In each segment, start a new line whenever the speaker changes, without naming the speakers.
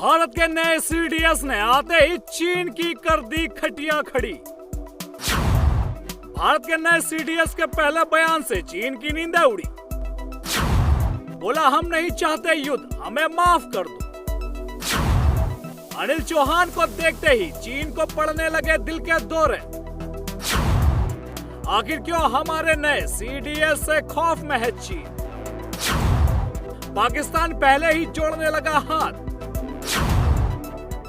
भारत के नए सीडीएस ने आते ही चीन की कर दी खटिया खड़ी। भारत के नए सीडीएस के पहले बयान से चीन की नींदें उड़ी। बोला हम नहीं चाहते युद्ध, हमें माफ कर दो। अनिल चौहान को देखते ही चीन को पड़ने लगे दिल के दौरे। आखिर क्यों हमारे नए सीडीएस से खौफ में है चीन? पाकिस्तान पहले ही जोड़ने लगा हाथ।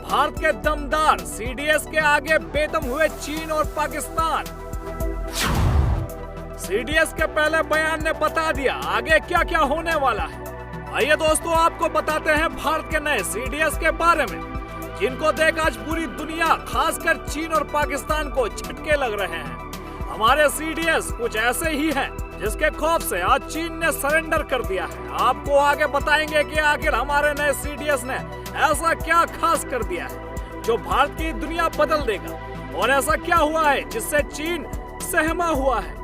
भारत के दमदार सीडीएस के आगे बेदम हुए चीन और पाकिस्तान। सीडीएस के पहले बयान ने बता दिया आगे क्या क्या होने वाला है। आइए दोस्तों, आपको बताते हैं भारत के नए सीडीएस के बारे में, जिनको देख आज पूरी दुनिया खासकर चीन और पाकिस्तान को झटके लग रहे हैं। हमारे सीडीएस कुछ ऐसे ही हैं जिसके खौफ से आज चीन ने सरेंडर कर दिया है। आपको आगे बताएंगे कि आखिर हमारे नए सीडीएस ने ऐसा क्या खास कर दिया है जो भारत की दुनिया बदल देगा, और ऐसा क्या हुआ है जिससे चीन सहमा हुआ है।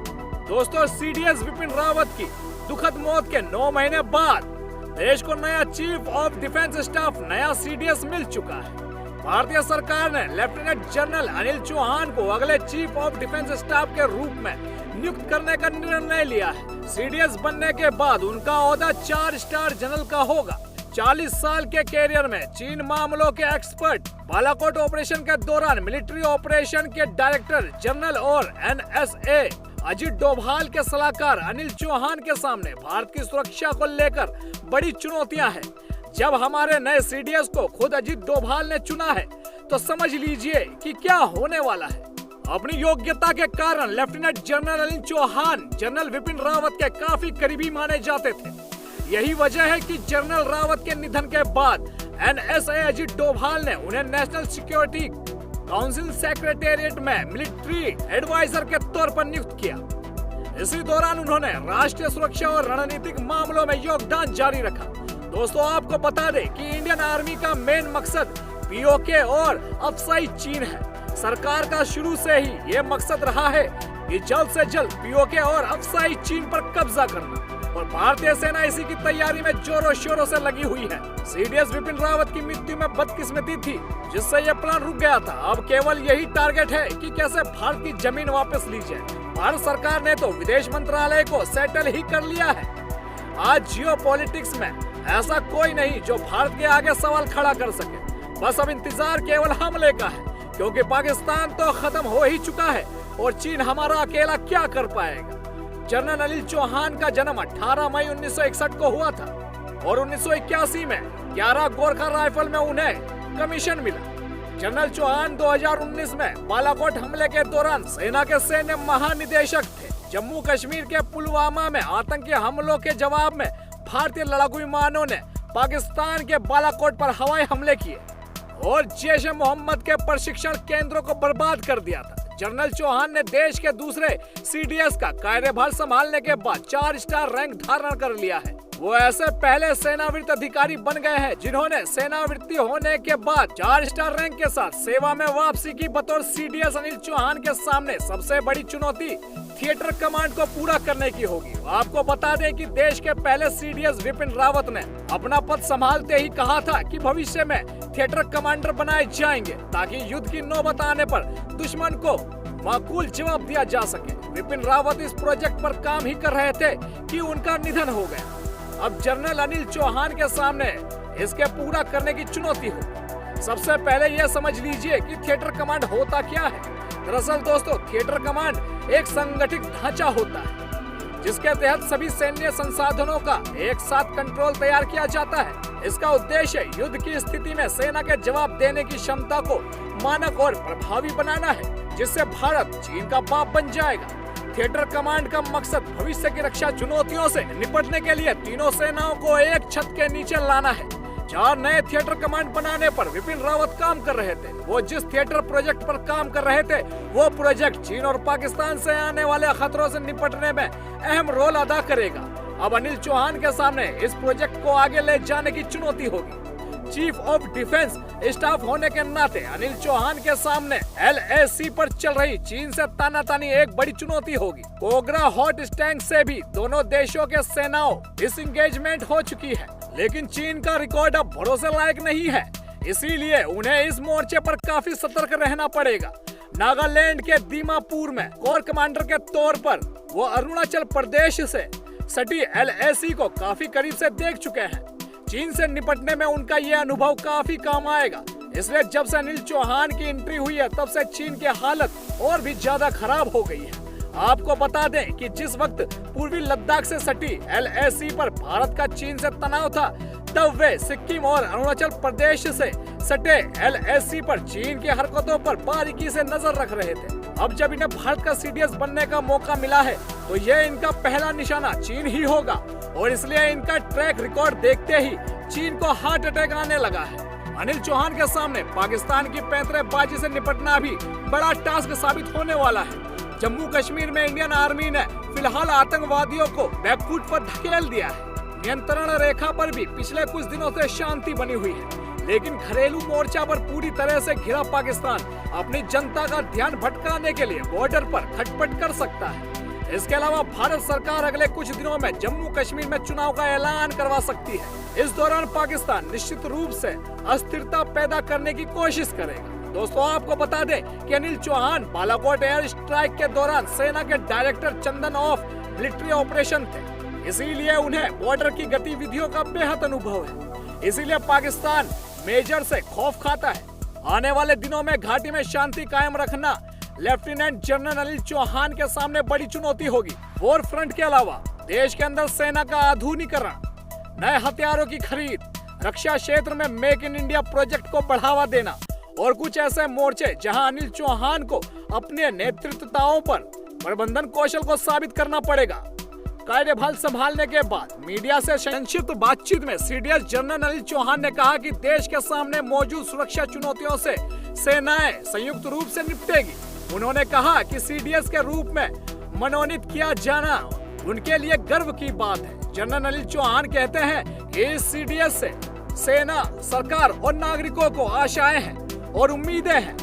दोस्तों, सीडीएस विपिन रावत की दुखद मौत के 9 महीने बाद देश को नया चीफ ऑफ डिफेंस स्टाफ नया सीडीएस मिल चुका है। भारतीय सरकार ने लेफ्टिनेंट जनरल अनिल चौहान को अगले चीफ ऑफ डिफेंस स्टाफ के रूप में नियुक्त करने का निर्णय लिया है। सीडीएस बनने के बाद उनका ओहदा 4 स्टार जनरल का होगा। 40 साल के कैरियर में चीन मामलों के एक्सपर्ट, बालाकोट ऑपरेशन के दौरान मिलिट्री ऑपरेशन के डायरेक्टर जनरल और एनएसए अजीत डोभाल के सलाहकार अनिल चौहान के सामने भारत की सुरक्षा को लेकर बड़ी चुनौतियां हैं। जब हमारे नए सीडीएस को खुद अजीत डोभाल ने चुना है तो समझ लीजिए कि क्या होने वाला है। अपनी योग्यता के कारण lieutenant general Anil Chauhan general Vipin Rawat के काफी करीबी माने जाते थे। यही वजह है कि जनरल रावत के निधन के बाद एनएसए अजीत डोभाल ने उन्हें नेशनल सिक्योरिटी काउंसिल सेक्रेटेरिएट में मिलिट्री एडवाइजर के तौर पर नियुक्त किया। इसी दौरान उन्होंने राष्ट्रीय सुरक्षा और रणनीतिक मामलों में योगदान जारी रखा। दोस्तों, आपको बता दें कि इंडियन आर्मी का मेन मकसद पीओके और अफसाई चीन है। सरकार का शुरू से ही ये मकसद रहा है कि जल्द से जल्द पीओके और अफसाई चीन पर कब्जा करना, और भारतीय सेना इसी की तैयारी में जोरों शोरों से लगी हुई है। सीडीएस विपिन रावत की मृत्यु में बदकिस्मती थी जिससे यह प्लान रुक गया था। अब केवल यही टारगेट है कि कैसे भारत की जमीन वापस ली जाए। भारत सरकार ने तो विदेश मंत्रालय को सेटल ही कर लिया है। आज जियोपॉलिटिक्स में ऐसा कोई नहीं जो भारत के आगे सवाल खड़ा कर सके। बस अब इंतजार केवल हमले का है, क्योंकि पाकिस्तान तो खत्म हो ही चुका है और चीन हमारा अकेला क्या कर पाएगा। जनरल अनिल चौहान का जन्म 18 मई 1961 को हुआ था और 1981 में 11 गोरखा राइफल में उन्हें कमीशन मिला। जनरल चौहान 2019 में बालाकोट हमले के दौरान सेना के सैन्य महानिदेशक थे। जम्मू कश्मीर के पुलवामा में आतंकी हमलों के जवाब में भारतीय लड़ाकू विमानों ने पाकिस्तान के बालाकोट पर हवाई हमले किए और जैश-ए-मोहम्मद के प्रशिक्षण केंद्रों को बर्बाद कर दिया था। जनरल चौहान ने देश के दूसरे सीडीएस का कार्यभार संभालने के बाद 4 स्टार रैंक धारण कर लिया है। वो ऐसे पहले सेनावृत्त अधिकारी बन गए हैं जिन्होंने सेनावृत्ति होने के बाद 4 स्टार रैंक के साथ सेवा में वापसी की। बतौर सीडीएस अनिल चौहान के सामने सबसे बड़ी चुनौती थिएटर कमांड को पूरा करने की होगी। आपको बता दें कि देश के पहले सीडीएस विपिन रावत ने अपना पद संभालते ही कहा था कि भविष्य में थिएटर कमांडर बनाए जाएंगे ताकि युद्ध की नौबत आने पर दुश्मन को माकूल जवाब दिया जा सके। विपिन रावत इस प्रोजेक्ट पर काम ही कर रहे थे कि उनका निधन हो गया। अब जनरल अनिल चौहान के सामने इसके पूरा करने की चुनौती होगी। सबसे पहले यह समझ लीजिए कि थिएटर कमांड होता क्या है। दरअसल दोस्तों, थिएटर कमांड एक संगठित ढांचा होता है जिसके तहत सभी सैन्य संसाधनों का एक साथ कंट्रोल तैयार किया जाता है। इसका उद्देश्य युद्ध की स्थिति में सेना के जवाब देने की क्षमता को मानक और प्रभावी बनाना है, जिससे भारत चीन का बाप बन जाएगा। थिएटर कमांड का मकसद भविष्य की रक्षा चुनौतियों से निपटने के लिए तीनों सेनाओं को एक छत के नीचे लाना है। 4 नए थिएटर कमांड बनाने पर विपिन रावत काम कर रहे थे। वो जिस थिएटर प्रोजेक्ट पर काम कर रहे थे वो प्रोजेक्ट चीन और पाकिस्तान से आने वाले खतरों से निपटने में अहम रोल अदा करेगा। अब अनिल चौहान के सामने इस प्रोजेक्ट को आगे ले जाने की चुनौती होगी। चीफ ऑफ डिफेंस स्टाफ होने के नाते अनिल चौहान के सामने एलएसी पर चल रही चीन से तानातानी एक बड़ी चुनौती होगी। कोगरा हॉट स्टैंक से भी दोनों देशों के सेनाओं डिसएंगेजमेंट हो चुकी है, लेकिन चीन का रिकॉर्ड अब भरोसे लायक नहीं है। इसीलिए उन्हें इस मोर्चे पर काफी सतर्क रहना पड़ेगा। नागालैंड के दीमापुर में कोर कमांडर के तौर पर वो अरुणाचल प्रदेश से सटी LAC को काफी करीब से देख चुके हैं। चीन से निपटने में उनका ये अनुभव काफी काम आएगा। इसलिए जब से अनिल चौहान की एंट्री हुई है तब से चीन की हालत और भी ज्यादा खराब हो गई है। आपको बता दें कि जिस वक्त पूर्वी लद्दाख से सटी LAC पर भारत का चीन से तनाव था, तब वे सिक्किम और अरुणाचल प्रदेश से सटे LAC पर चीन की हरकतों पर बारीकी से नजर रख रहे थे। अब जब इन्हें भारत का CDS बनने का मौका मिला है तो ये इनका पहला निशाना चीन ही होगा और इसलिए इनका ट्रैक रिकॉर्ड देखते ही चीन को हार्ट अटैक आने लगा है। अनिल चौहान के सामने पाकिस्तान की पैंतरेबाजी से निपटना भी बड़ा टास्क साबित होने वाला है। जम्मू कश्मीर में इंडियन आर्मी ने फिलहाल आतंकवादियों को बैकफुट पर धकेल दिया है। नियंत्रण रेखा पर भी पिछले कुछ दिनों से शांति बनी हुई है, लेकिन घरेलू मोर्चा पर पूरी तरह से घिरा पाकिस्तान अपनी जनता का ध्यान भटकाने के लिए बॉर्डर पर खटपट कर सकता है। इसके अलावा भारत सरकार अगले कुछ दिनों में जम्मू कश्मीर में चुनाव का ऐलान करवा सकती है। इस दौरान पाकिस्तान निश्चित रूप से अस्थिरता पैदा करने की कोशिश करेगा। दोस्तों, आपको बता दें कि अनिल चौहान बालाकोट एयर स्ट्राइक के दौरान सेना के director Chandan of military operation थे, इसीलिए उन्हें बॉर्डर की गतिविधियों का बेहद अनुभव है। इसीलिए पाकिस्तान मेजर से खौफ खाता है। आने वाले दिनों में घाटी में शांति कायम रखना लेफ्टिनेंट जनरल अनिल चौहान के सामने बड़ी चुनौती होगी। वॉर फ्रंट के अलावा देश के अंदर सेना का आधुनिकीकरण, नए हथियारों की खरीद, रक्षा क्षेत्र में मेक इन इंडिया प्रोजेक्ट को बढ़ावा देना और कुछ ऐसे मोर्चे जहां अनिल चौहान को अपने नेतृत्वताओं पर प्रबंधन कौशल को साबित करना पड़ेगा। कार्यभार संभालने के बाद मीडिया से संक्षिप्त बातचीत में CDS जनरल अनिल चौहान ने कहा कि देश के सामने मौजूद सुरक्षा चुनौतियों से सेनाएं संयुक्त रूप से निपटेगी। उन्होंने कहा कि CDS के रूप में मनोनीत किया जाना उनके लिए गर्व की बात है। जनरल अनिल चौहान कहते हैं कि इस CDS से सेना, सरकार और नागरिकों को आशाएं हैं और उम्मीदें हैं,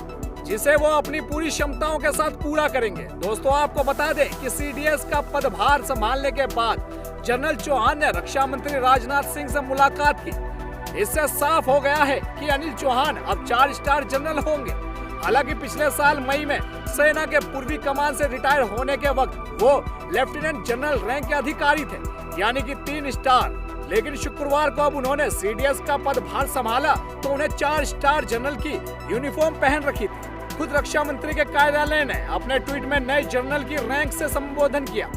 जिसे वो अपनी पूरी क्षमताओं के साथ पूरा करेंगे। दोस्तों, आपको बता दें कि CDS का पदभार संभालने के बाद जनरल चौहान ने रक्षा मंत्री राजनाथ सिंह से मुलाकात की। इससे साफ हो गया है कि अनिल चौहान अब 4 स्टार जनरल होंगे। हालांकि पिछले साल मई में सेना के पूर्वी कमान से रिटायर होने के वक्त वो लेफ्टिनेंट जनरल रैंक के अधिकारी थे, यानी कि 3 स्टार। लेकिन शुक्रवार को अब उन्होंने CDS का पदभार संभाला तो उन्हें 4 स्टार जनरल की यूनिफॉर्म पहन रखी थी। खुद रक्षा मंत्री के कार्यालय ने अपने ट्वीट में नए जनरल की रैंक से संबोधन किया।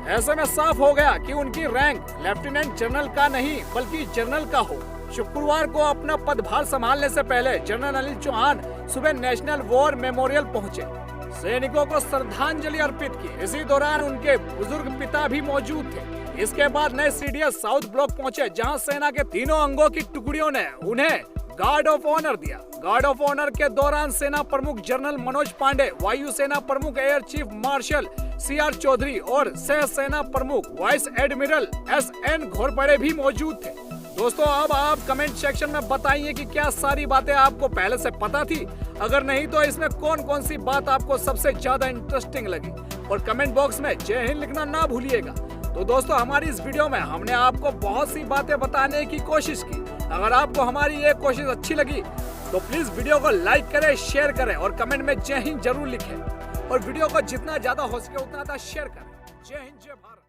ऐसे में साफ हो गया कि उनकी रैंक लेफ्टिनेंट जनरल का नहीं बल्कि जनरल का हो। शुक्रवार को अपना पदभार संभालने से पहले जनरल अनिल चौहान सुबह नेशनल वॉर मेमोरियल पहुंचे, सैनिकों को श्रद्धांजलि अर्पित की। इसी दौरान उनके बुजुर्ग पिता भी मौजूद थे। इसके बाद नए CDS साउथ ब्लॉक पहुंचे, जहां सेना के तीनों अंगों की टुकड़ियों ने उन्हें गार्ड ऑफ ऑनर दिया। गार्ड ऑफ ऑनर के दौरान सेना प्रमुख जनरल मनोज पांडे, वायु सेना प्रमुख air chief marshal CR Chaudhari और सह सेना प्रमुख वाइस एडमिरल SN घोरपड़े भी मौजूद थे। दोस्तों, अब आप कमेंट सेक्शन में बताइए कि क्या सारी बातें आपको पहले से पता थी। अगर नहीं तो इसमें कौन कौन सी बात आपको सबसे ज्यादा इंटरेस्टिंग लगी, और कमेंट बॉक्स में जय हिंद लिखना ना भूलिएगा। तो दोस्तों, हमारी इस वीडियो में हमने आपको बहुत सी बातें बताने की कोशिश की। अगर आपको हमारी ये कोशिश अच्छी लगी तो प्लीज वीडियो को लाइक करें, शेयर करें और कमेंट में जय हिंद जरूर लिखें। और वीडियो को जितना ज्यादा हो सके उतना शेयर करें। जय हिंद, जय भारत।